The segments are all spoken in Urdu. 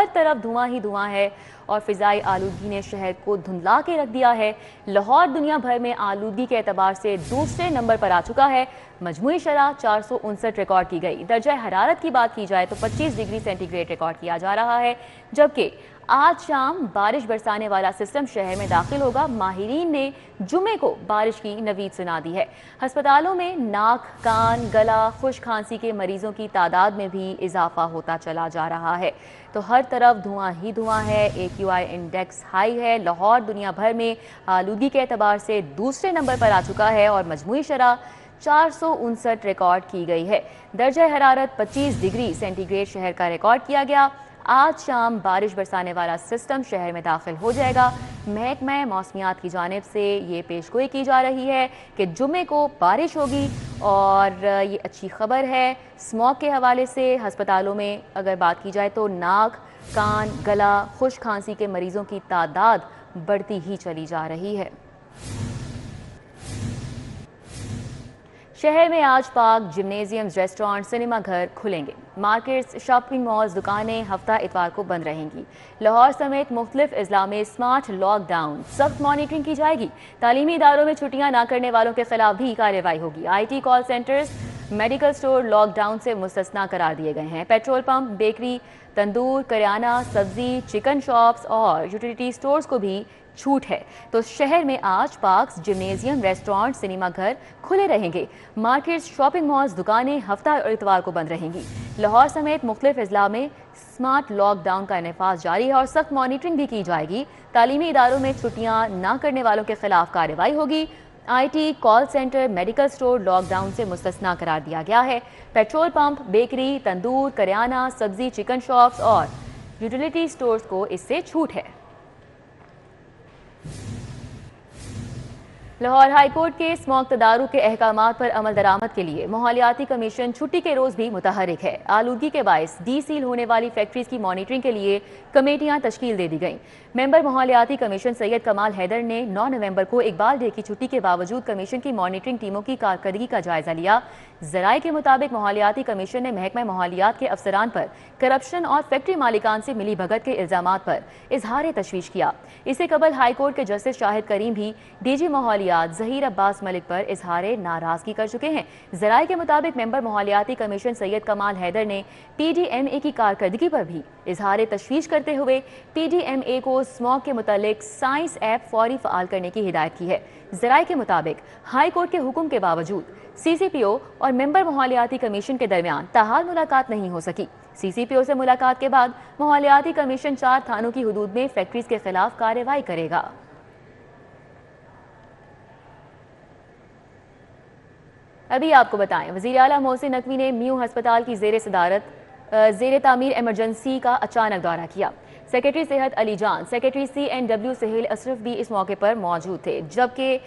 ہر طرف دھواں ہی دھواں ہے اور فضائی آلودگی نے شہر کو دھندلا کے رکھ دیا ہے۔ لاہور دنیا بھر میں آلودگی کے اعتبار سے دوسرے نمبر پر آ چکا ہے۔ مجموعی شرح 459 ریکارڈ کی گئی۔ درجہ حرارت کی بات کی جائے تو 25 ڈگری سینٹی گریڈ ریکارڈ کیا جا رہا ہے، جبکہ آج شام بارش برسانے والا سسٹم شہر میں داخل ہوگا۔ ماہرین نے جمعے کو بارش کی نوید سنا دی ہے۔ ہسپتالوں میں ناک، کان، گلا، خشک کھانسی کے مریضوں کی تعداد میں بھی اضافہ ہوتا چلا جا رہا ہے۔ تو ہر طرف دھواں ہی دھواں ہے۔ AQI انڈیکس ہائی ہے۔ لاہور دنیا بھر میں آلودگی کے اعتبار سے دوسرے نمبر پر آ چکا ہے اور مجموعی شرح 459 ریکارڈ کی گئی ہے۔ درجہ حرارت 25 ڈگری سینٹی گریڈ شہر کا ریکارڈ کیا گیا۔ آج شام بارش برسانے والا سسٹم شہر میں داخل ہو جائے گا۔ محکمہ موسمیات کی جانب سے یہ پیشگوئی کی جا رہی ہے کہ جمعے کو بارش ہوگی اور یہ اچھی خبر ہے۔ اسموگ کے حوالے سے ہسپتالوں میں اگر بات کی جائے تو ناک، کان، گلا، خشک کھانسی کے مریضوں کی تعداد بڑھتی ہی چلی جا رہی ہے۔ شہر میں آج پارک، جمنیزیمز، ریسٹورانٹ، سنیما گھر کھلیں گے۔ مارکیٹس، شاپنگ مالز، دکانیں ہفتہ اتوار کو بند رہیں گی۔ لاہور سمیت مختلف اضلاع میں اسمارٹ لاک ڈاؤن، سخت مانیٹرنگ کی جائے گی۔ تعلیمی اداروں میں چھٹیاں نہ کرنے والوں کے خلاف بھی کارروائی ہوگی۔ IT call centres, medical store lockdown سے مستثنیٰ قرار دیے گئے ہیں۔ پیٹرول پمپ، بیکری، تندور، کریانہ، سبزی، چکن شاپس اور یوٹیلیٹی سٹورز کو بھی چھوٹ ہے۔ تو شہر میں آج پارکس، جمنیزیم، ریسٹورانٹ، سنیما گھر کھلے رہیں گے۔ مارکیٹس، شاپنگ مالز، دکانیں ہفتہ اور اتوار کو بند رہیں گی۔ لاہور سمیت مختلف اضلاع میں اسمارٹ لاک ڈاؤن کا نفاذ جاری ہے اور سخت مانیٹرنگ بھی کی جائے گی۔ تعلیمی اداروں میں چھٹیاں نہ کرنے والوں کے خلاف کارروائی ہوگی۔ IT call centre, medical store lockdown سے مستثنیٰ قرار دیا گیا ہے۔ پیٹرول پمپ، بیکری، تندور، کریانہ، سبزی، چکن شاپس اور یوٹیلیٹی سٹورز کو اس سے چھوٹ ہے۔ لاہور ہائی کورٹ کے اسموگ تدارک کے احکامات پر عمل درآمد کے لیے ماحولیاتی کمیشن چھٹی کے روز بھی متحرک ہے۔ آلودگی کے باعث ڈی سیل ہونے والی فیکٹریز کی مانیٹرنگ کے لیے کمیٹیاں تشکیل دے دی گئیں۔ ممبر ماحولیاتی کمیشن سید کمال حیدر نے 9 نومبر کو اقبال ڈے کی چھٹی کے باوجود کمیشن کی مانیٹرنگ ٹیموں کی کارکردگی کا جائزہ لیا۔ ذرائع کے مطابق ماحولیاتی کمیشن نے محکمہ ماحولیات کے افسران پر کرپشن اور فیکٹری مالکان سے ملی بھگت کے الزامات پر اظہار تشویش کیا۔ اس سے قبل ہائی کورٹ کے جسٹس شاہد کریم بھی DG ماحولیات ظہیر عباس ملک پر اظہار ناراضگی کر چکے ہیں۔ ذرائع کے مطابق ممبر ماحولیاتی کمیشن سید کمال حیدر نے PDMA کی کارکردگی پر بھی اظہار تشویش کرتے ہوئے PDMA کو اسموگ کے متعلق سائنس ایپ فوری فعال کرنے کی ہدایت کی ہے۔ ذرائع کے مطابق ہائی کورٹ کے حکم کے باوجود CCPO اور ممبر ماحولیاتی کمیشن کے درمیان تاحال ملاقات نہیں ہو سکی۔ CCPO سے ملاقات کے بعد ماحولیاتی کمیشن 4 تھانوں کی حدود میں فیکٹریز کے خلاف کارروائی کرے گا۔ ابھی آپ کو بتائیں، وزیر اعلیٰ محسن نقوی نے میو ہسپتال کی زیر تعمیر ایمرجنسی کا اچانک دورہ کیا۔ سیکرٹری صحت علی جان، سیکرٹری CNW سہیل اشرف بھی اس موقع پر موجود تھے، جبکہ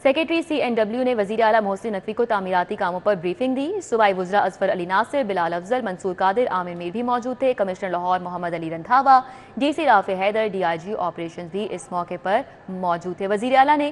سیکرٹری CNW نے وزیر اعلیٰ محسن نقوی کو تعمیراتی کاموں پر بریفنگ دی۔ صوبائی وزراء اظفر علی ناصر، بلال افضل، منصور قادر، عامر میر بھی موجود تھے۔ کمشنر لاہور محمد علی رندھاوا، DC رافع حیدر، DIG آپریشنز بھی اس موقع پر موجود تھے۔ وزیر اعلیٰ نے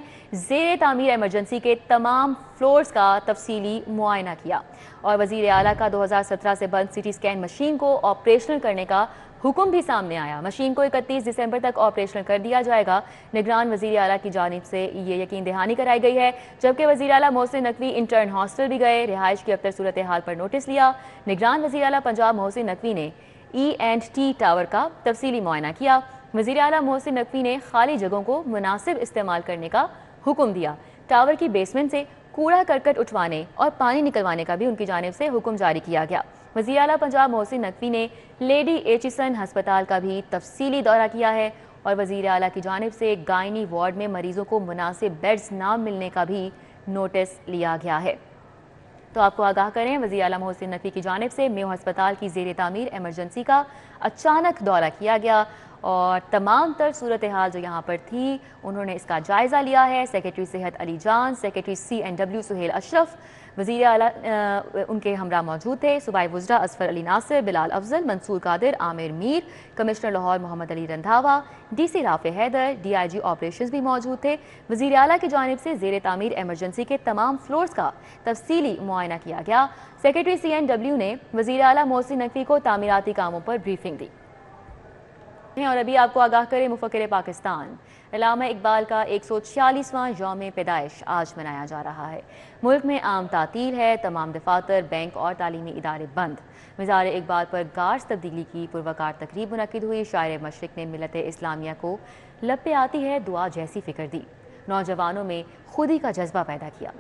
زیر تعمیر ایمرجنسی کے تمام فلورز کا تفصیلی معائنہ کیا اور وزیر اعلیٰ کا 2017 سے بند CT اسکین مشین کو آپریشنل کرنے کا حکم بھی سامنے آیا۔ مشین کو 31 دسمبر تک آپریشنل کر دیا جائے گا۔ نگران وزیر اعلیٰ کی جانب سے یہ یقین دہانی کرائی گئی ہے، جبکہ وزیر اعلیٰ محسن نقوی انٹرن ہاسٹل بھی گئے، رہائش کی ابتر صورتحال پر نوٹس لیا۔ نگران وزیر اعلیٰ پنجاب محسن نقوی نے E&T ٹاور کا تفصیلی معائنہ کیا۔ وزیر اعلیٰ محسن نقوی نے خالی جگہوں کو مناسب استعمال کرنے کا حکم دیا۔ ٹاور کی بیسمنٹ سے کوڑا کرکٹ اٹھوانے اور پانی نکلوانے کا بھی ان کی جانب سے حکم جاری کیا گیا۔ وزیر اعلیٰ پنجاب محسن نقوی نے لیڈی ایچسن ہسپتال کا بھی تفصیلی دورہ کیا ہے اور وزیر اعلیٰ کی جانب سے گائنی وارڈ میں مریضوں کو مناسب بیڈز نہ ملنے کا بھی نوٹس لیا گیا ہے۔ تو آپ کو آگاہ کریں، وزیر اعلیٰ محسن نقوی کی جانب سے میو ہسپتال کی زیر تعمیر ایمرجنسی کا اچانک دورہ کیا گیا اور تمام تر صورتحال جو یہاں پر تھی انہوں نے اس کا جائزہ لیا ہے۔ سیکرٹری صحت علی جان، سیکرٹری CNW سہیل اشرف، وزیر اعلیٰ ان کے ہمراہ موجود تھے۔ صوبائی وزراء اظفر علی ناصر، بلال افضل، منصور قادر، عامر میر، کمشنر لاہور محمد علی رندھاوا، DC رافع حیدر، DIG آپریشنز بھی موجود تھے۔ وزیر اعلیٰ کی جانب سے زیر تعمیر ایمرجنسی کے تمام فلورز کا تفصیلی معائنہ کیا گیا۔ سیکرٹری CNW نے وزیر اعلیٰ محسن نقوی کو تعمیراتی کاموں پر بریفنگ دی۔ ہیں اور ابھی آپ کو آگاہ کریں مفکر پاکستان علامہ اقبال کا 146واں یوم پیدائش آج منایا جا رہا ہے۔ ملک میں عام تعطیل ہے، تمام دفاتر، بینک اور تعلیمی ادارے بند۔ مزار اقبال پر گارڈز تبدیلی کی پروقار تقریب منعقد ہوئی۔ شاعر مشرق نے ملت اسلامیہ کو لب پہ آتی ہے دعا جیسی فکر دی، نوجوانوں میں خودی کا جذبہ پیدا کیا۔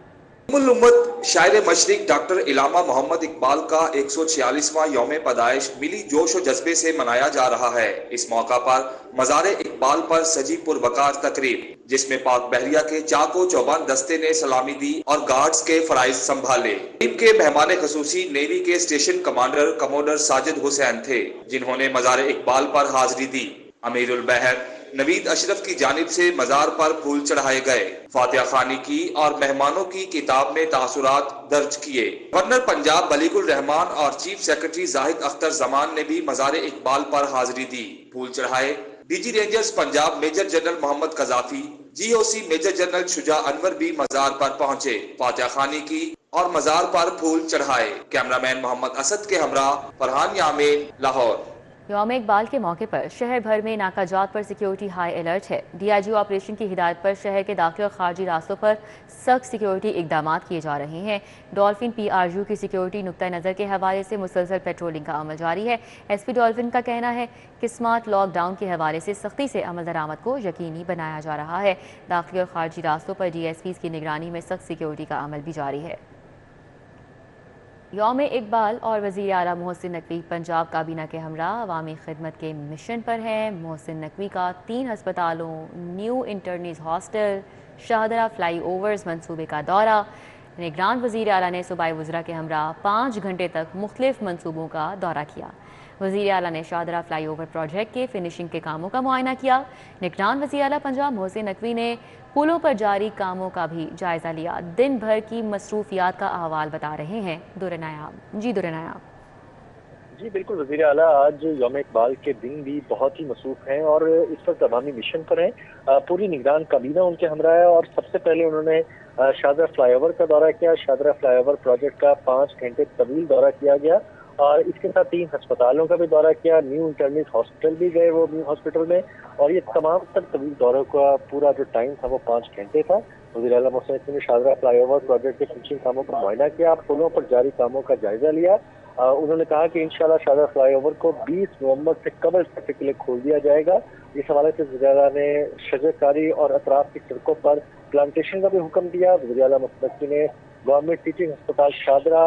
الامت شاعر مشرق ڈاکٹر علامہ محمد اقبال کا 146واں یوم پیدائش ملی جوش و جذبے سے منایا جا رہا ہے۔ اس موقع پر مزار اقبال پر سجی پروقار تقریب، جس میں پاک بحریہ کے چاق و چوبند دستے نے سلامی دی اور گارڈز کے فرائض سنبھالے۔ تقریب کے مہمان خصوصی نیوی کے اسٹیشن کمانڈر کموڈر ساجد حسین تھے، جنہوں نے مزار اقبال پر حاضری دی۔ امیر البحر نوید اشرف کی جانب سے مزار پر پھول چڑھائے گئے، فاتحہ خوانی کی اور مہمانوں کی کتاب میں تاثرات درج کیے۔ گورنر پنجاب بلیغ الرحمان اور چیف سیکرٹری زاہد اختر زمان نے بھی مزار اقبال پر حاضری دی، پھول چڑھائے۔ D G Rangers Punjab major general Muhammad Qaddafi, G O C major general Shuja Anwar بھی مزار پر پہنچے، فاتحہ خوانی کی اور مزار پر پھول چڑھائے۔ کیمرامین محمد اسد کے ہمراہ فرحان یامین، لاہور۔ یوم اقبال کے موقع پر شہر بھر میں ناکہ جات پر سیکیورٹی ہائی الرٹ ہے۔ ڈی آئی جی آپریشن کی ہدایت پر شہر کے داخلی اور خارجی راستوں پر سخت سیکیورٹی اقدامات کیے جا رہے ہیں۔ ڈولفن پی آر یو کی سیکیورٹی نقطہ نظر کے حوالے سے مسلسل پیٹرولنگ کا عمل جاری ہے۔ ایس پی ڈولفن کا کہنا ہے کہ سمارٹ لاک ڈاؤن کے حوالے سے سختی سے عمل درآمد کو یقینی بنایا جا رہا ہے۔ داخلی اور خارجی راستوں پر ڈی ایس پیز کی نگرانی میں سخت سیکیورٹی کا عمل بھی جاری ہے۔ یوم اقبال اور وزیر اعلیٰ محسن نقوی پنجاب کابینہ کے ہمراہ عوامی خدمت کے مشن پر ہیں۔ محسن نقوی کا 3 ہسپتالوں، new interns hostel, Shahdara fly overs منصوبے کا دورہ۔ نگران وزیر اعلیٰ نے صوبائی وزراء کے ہمراہ 5 گھنٹے تک مختلف منصوبوں کا دورہ کیا۔ وزیر اعلیٰ نے شاہدرہ فلائی اوور پروجیکٹ کے فنشنگ کے کاموں کا معائنہ کیا۔ نگران وزیر اعلیٰ پنجاب محسن نقوی نے پلوں پر جاری کاموں کا بھی جائزہ لیا۔ دن بھر کی مصروفیات کا احوال بتا رہے ہیں دور نایاب۔ جی بالکل، وزیر اعلیٰ آج یوم اقبال کے دن بھی بہت ہی مصروف ہیں اور اس وقت عوامی مشن پر ہیں۔ پوری نگران کابینہ ان کے ہمراہ ہے اور سب سے پہلے انہوں نے شاہدرہ فلائی اوور کا دورہ کیا۔ شاہدرہ فلائی اوور پروجیکٹ کا 5 گھنٹے طویل دورہ کیا گیا اور اس کے ساتھ 3 ہسپتالوں کا بھی دورہ کیا۔ نیو انٹرنیز ہاسپٹل بھی گئے وہ نیو ہاسپٹل میں، اور یہ تمام تر طویل دوروں کا پورا جو ٹائم تھا وہ 5 گھنٹے تھا۔ وزیر اعلیٰ محسن نقوی نے شاہدرہ فلائی اوور پروجیکٹ کے فنشنگ کاموں کا معائنہ کیا، پلوں پر جاری کاموں کا جائزہ لیا۔ انہوں نے کہا کہ انشاءاللہ شاہدرہ فلائی اوور کو 20 نومبر سے قبل ٹریفک کے لیے کھول دیا جائے گا۔ اس حوالے سے وزیر اعلیٰ نے شجر کاری اور اطراف کی سڑکوں پر پلانٹیشن کا بھی حکم دیا۔ وزیر اعلیٰ محسن نقوی نے گورنمنٹ ٹیچنگ ہسپتال شاہدرہ،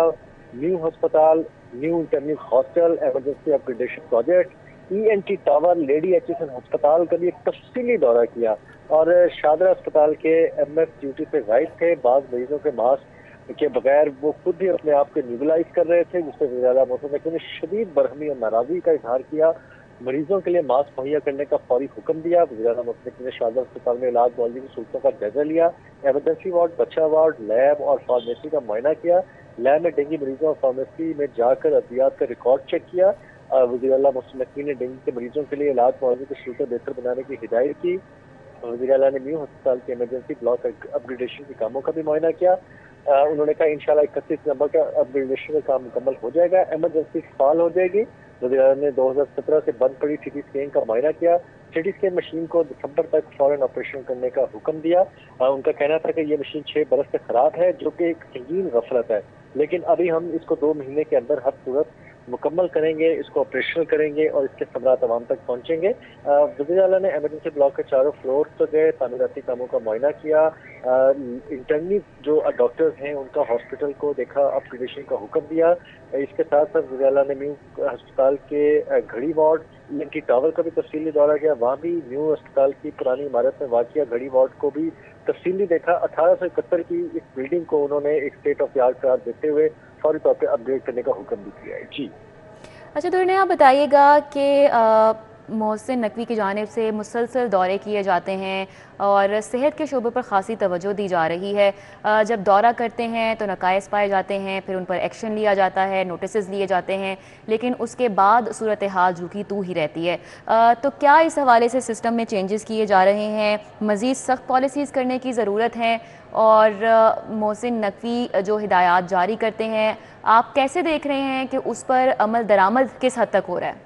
نیو ہسپتال، new interns hostel, emergency upgradation project, E N T tower, lady H S N ہسپتال کا بھی ایک تفصیلی دورہ کیا اور شاہدرہ اسپتال کے ایم ایف ڈیوٹی پہ غائب تھے۔ بعض مریضوں کے ماسک کے بغیر وہ خود بھی اپنے آپ کو نیوبلائز کر رہے تھے، جس پہ وزیر اعلیٰ محسن نقوی نے شدید برہمی اور ناراضگی کا اظہار کیا۔ مریضوں کے لیے ماسک مہیا کرنے کا فوری حکم دیا۔ وزیر اعلیٰ محسن نقوی نے شاہدرہ اسپتال میں علاج معالجے کی سہولتوں کا جائزہ لیا۔ ایمرجنسی وارڈ، بچہ وارڈ، لیب اور فارمیسی کا معائنہ کیا۔ لیب میں ڈینگی مریضوں اور فارمیسی میں جا کر ادویات کا ریکارڈ چیک کیا۔ وزیر اعلیٰ محسن نقوی نے ڈینگی کے مریضوں کے لیے علاج معالجے کی سہولتیں بہتر بنانے کی ہدایت کی۔ وزیر اعلیٰ نے نیو ہسپتال کے ایمرجنسی بلاک اپ گریڈیشن کے کاموں کا بھی معائنہ کیا۔ انہوں نے کہا انشاءاللہ 31 نومبر کا اپ گریڈیشن کا کام مکمل ہو جائے گا، ایمرجنسی فعال ہو جائے گی۔ وزیر اعلیٰ نے 2017 سے بند پڑی سی ٹی اسکین کا معائنہ کیا۔ سی ٹی اسکین مشین کو دسمبر تک فوراً آپریشن کرنے کا حکم دیا۔ ان کا کہنا تھا کہ یہ مشین 6 برس سے خراب ہے، جو کہ ایک سنگین غفلت ہے، لیکن ابھی ہم اس کو 2 مہینے کے اندر ہر صورت مکمل کریں گے، اس کو آپریشنل کریں گے اور اس کے ثمرات عوام تک پہنچیں گے۔ وزیر اعلیٰ نے ایمرجنسی بلاک کے چاروں فلور پر گئے، تعمیراتی کاموں کا معائنہ کیا۔ انٹرنی جو ڈاکٹرز ہیں ان کا ہاسپٹل کو دیکھا، اپ گریڈیشن کا حکم دیا۔ اس کے ساتھ ساتھ وزیر اعلیٰ نے نیو ہسپتال کے گھڑی وارڈ، ای این ٹی ٹاور کا بھی تفصیلی دورہ کیا۔ وہاں بھی نیو ہسپتال کی پرانی عمارت میں واقع گھڑی وارڈ کو بھی تفصیلی دیکھا۔ 1871 کی اس بلڈنگ کو انہوں نے ایک اسٹیٹ آف دی آرٹ قرار دیتے ہوئے فوری طور پہ اپ گریڈ کرنے کا حکم بھی کیا ہے۔ جی اچھا دور نے آپ بتائیے گا کہ محسن نقوی کی جانب سے مسلسل دورے کیے جاتے ہیں اور صحت کے شعبے پر خاصی توجہ دی جا رہی ہے۔ جب دورہ کرتے ہیں تو نقائص پائے جاتے ہیں، پھر ان پر ایکشن لیا جاتا ہے، نوٹسز لیے جاتے ہیں، لیکن اس کے بعد صورتحال جھوکی تو ہی رہتی ہے۔ تو کیا اس حوالے سے سسٹم میں چینجز کیے جا رہے ہیں، مزید سخت پالیسیز کرنے کی ضرورت ہے، اور محسن نقوی جو ہدایات جاری کرتے ہیں آپ کیسے دیکھ رہے ہیں کہ اس پر عمل درآمد کس حد تک ہو رہا ہے؟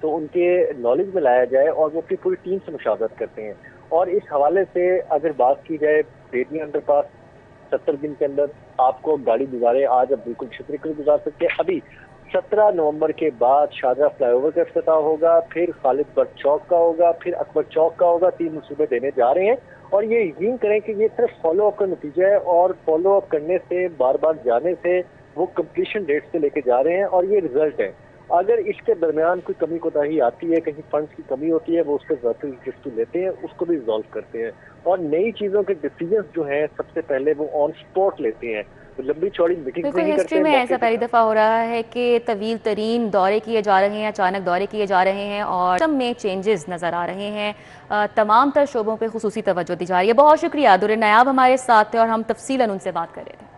تو ان کے نالج میں لایا جائے اور وہ اپنی پوری ٹیم سے مشاورت کرتے ہیں. اور اس حوالے سے اگر بات کی جائے بیٹنی انڈر پاس 70 دن کے اندر آپ کو گاڑی گزارے, آج اب بالکل چھتری کر گزار سکتے ہیں. ابھی 17 نومبر کے بعد شاہجہاں فلائی اوور کا افتتاح ہوگا, پھر خالد برگ چوک کا ہوگا, پھر اکبر چوک کا ہوگا. 3 منصوبے دینے جا رہے ہیں اور یہ یقین کریں کہ یہ صرف فالو اپ کا نتیجہ ہے اور فالو اپ کرنے سے, بار بار جانے سے وہ کمپلیشن ڈیٹ سے لے کے جا رہے ہیں اور یہ رزلٹ ہے. اگر اس کے درمیان کوئی کمی کوتاہی آتی ہے, کہیں فنڈز کی کمی ہوتی ہے, وہ اس پہ ذاتی رجسٹر لیتے ہیں, اس کو بھی ریزالو کرتے ہیں اور نئی چیزوں کے ڈیسیجنز جو ہیں سب سے پہلے وہ آن سپورٹ لیتے ہیں. لمبی چوڑی میٹنگ بالکل نہیں کرتے ہسٹری میں ایسا پہلی دفعہ ہو رہا ہے کہ طویل ترین دورے کیے جا رہے ہیں, اچانک دورے کیے جا رہے ہیں اور سب میں چینجز نظر آ رہے ہیں. تمام تر شعبوں پہ خصوصی توجہ دی جا رہی ہے. بہت شکریہ. در نیاب ہمارے ساتھ تھے اور ہم تفصیلاً ان سے بات کر رہے تھے.